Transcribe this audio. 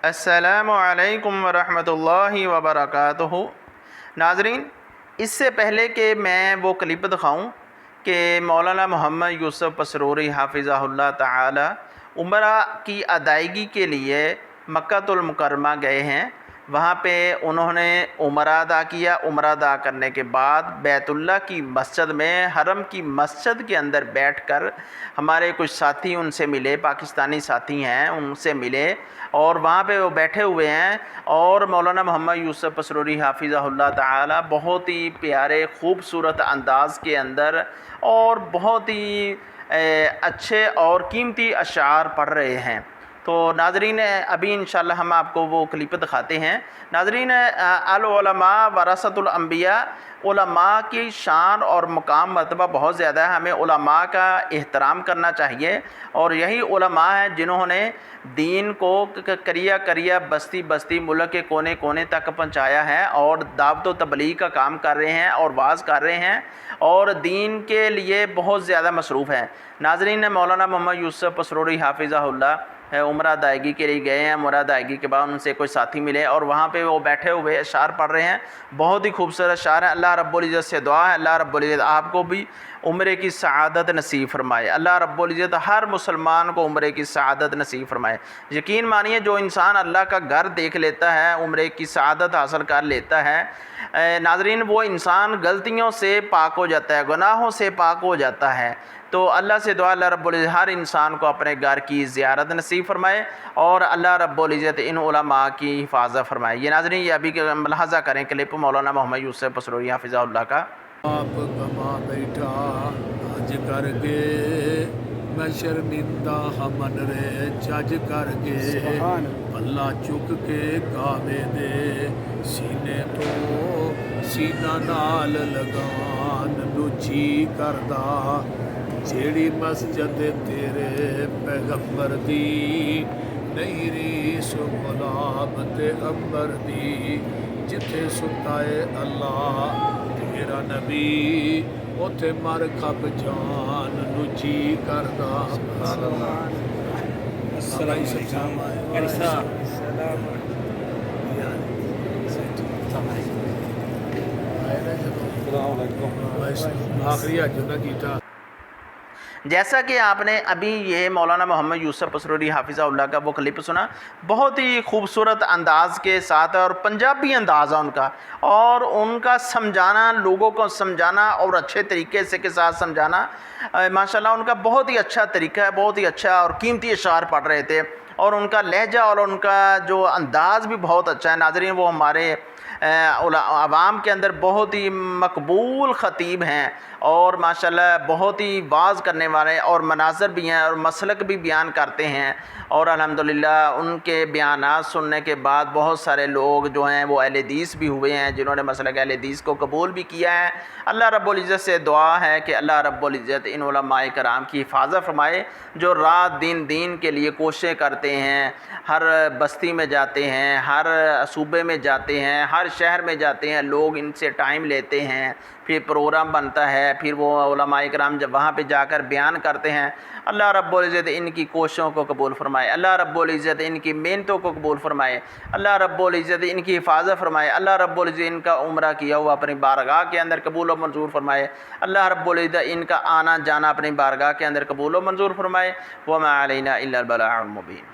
السلام علیکم ورحمۃ اللہ وبرکاتہ۔ ناظرین، اس سے پہلے کہ میں وہ کلپ دکھاؤں کہ مولانا محمد یوسف پسروری حافظہ اللہ تعالی عمرہ کی ادائیگی کے لیے مکہ المکرمہ گئے ہیں۔ وہاں پہ انہوں نے عمرہ ادا کیا۔ عمرہ ادا کرنے کے بعد بیت اللہ کی مسجد میں، حرم کی مسجد کے اندر بیٹھ کر ہمارے کچھ ساتھی ان سے ملے، پاکستانی ساتھی ہیں، ان سے ملے اور وہاں پہ وہ بیٹھے ہوئے ہیں اور مولانا محمد یوسف پسروری حافظہ اللہ تعالی بہت ہی پیارے خوبصورت انداز کے اندر اور بہت ہی اچھے اور قیمتی اشعار پڑھ رہے ہیں۔ تو ناظرین، ابھی انشاءاللہ ہم آپ کو وہ کلپ دکھاتے ہیں۔ ناظرین، العلماء ورثۃ الانبیاء، علماء کی شان اور مقام مرتبہ بہت زیادہ ہے۔ ہمیں علماء کا احترام کرنا چاہیے اور یہی علماء ہیں جنہوں نے دین کو کریا کریا بستی بستی ملک کے کونے کونے تک پہنچایا ہے اور دعوت و تبلیغ کا کام کر رہے ہیں اور واعظ کر رہے ہیں اور دین کے لیے بہت زیادہ مصروف ہیں۔ ناظرین، مولانا محمد یوسف پسروری حافظہ اللہ عمرہ ادائیگی کے لیے گئے ہیں۔ عمرہ ادائیگی کے بعد ان سے کوئی ساتھی ملے اور وہاں پہ وہ بیٹھے ہوئے اشعار پڑھ رہے ہیں۔ بہت ہی خوبصورت اشعار ہیں۔ اللہ رب العزت سے دعا ہے اللہ رب العزت آپ کو بھی عمرے کی سعادت نصیب فرمائے۔ اللہ رب العزت ہر مسلمان کو عمرے کی سعادت نصیب فرمائے۔ یقین مانیے، جو انسان اللہ کا گھر دیکھ لیتا ہے، عمرے کی سعادت حاصل کر لیتا ہے، ناظرین، وہ انسان غلطیوں سے پاک ہو جاتا ہے، گناہوں سے پاک ہو جاتا ہے۔ تو اللہ سے دعا اللہ رب العزت ہر انسان کو اپنے گھر کی زیارت نصیب فرمائے اور اللہ رب العزت ان علماء کی حفاظت فرمائے۔ یہ ناظرین، یہ ابھی ملاحظہ کریں کلپ مولانا محمد یوسف پسروری حافظہ اللہ کا۔ آپ کما بیٹھا حج کر کے، میں شرمندہ ہمن رے جج کر کے، پلہ چک کے کعبے دے سینے تو سینہ نال لگان لچی کردا، جیڑی مسجد تیرے پیغمبر دی، نہیں ریس غلام تے امبر دی، جتھے ستا ہے اللہ تیرا نبی، اوتھے مر کھپ جان لچی کردا۔ السلام علیکم۔ آخری حج نہ کیتا۔ جیسا کہ آپ نے ابھی یہ مولانا محمد یوسف پسروری حافظہ اللہ کا وہ کلپ سنا، بہت ہی خوبصورت انداز کے ساتھ اور پنجابی انداز ہے ان کا، اور ان کا سمجھانا، لوگوں کو سمجھانا اور اچھے طریقے سے کے ساتھ سمجھانا، ماشاءاللہ ان کا بہت ہی اچھا طریقہ ہے، بہت ہی اچھا اور قیمتی اشعار پڑھ رہے تھے اور ان کا لہجہ اور ان کا جو انداز بھی بہت اچھا ہے۔ ناظرین، وہ ہمارے عوام کے اندر بہت ہی مقبول خطیب ہیں اور ماشاءاللہ بہت ہی واعظ کرنے والے اور مناظر بھی ہیں اور مسلک بھی بیان کرتے ہیں، اور الحمدللہ ان کے بیانات سننے کے بعد بہت سارے لوگ جو ہیں وہ اہل حدیث بھی ہوئے ہیں جنہوں نے مسلک اہل حدیث کو قبول بھی کیا ہے۔ اللہ رب العزت سے دعا ہے کہ اللہ رب العزت ان علماء کرام کی حفاظت فرمائے جو رات دین کے لیے کوششیں کرتے ہیں، ہر بستی میں جاتے ہیں، ہر صوبے میں جاتے ہیں، ہر شہر میں جاتے ہیں، لوگ ان سے ٹائم لیتے ہیں، پھر پروگرام بنتا ہے، پھر وہ علماء کرام جب وہاں پہ جا کر بیان کرتے ہیں۔ اللہ رب العزت ان کی کوششوں کو قبول فرمائے، اللہ رب العزت ان کی محنتوں کو قبول فرمائے، اللہ رب العزت ان کی حفاظت فرمائے، اللہ رب العزت ان کا عمرہ کیا ہوا اپنی بارگاہ کے اندر قبول و منظور فرمائے، اللہ رب العزت ان کا آنا جانا اپنی بارگاہ کے اندر قبول و منظور فرمائے۔ وما علینا الا البلاغ المبین۔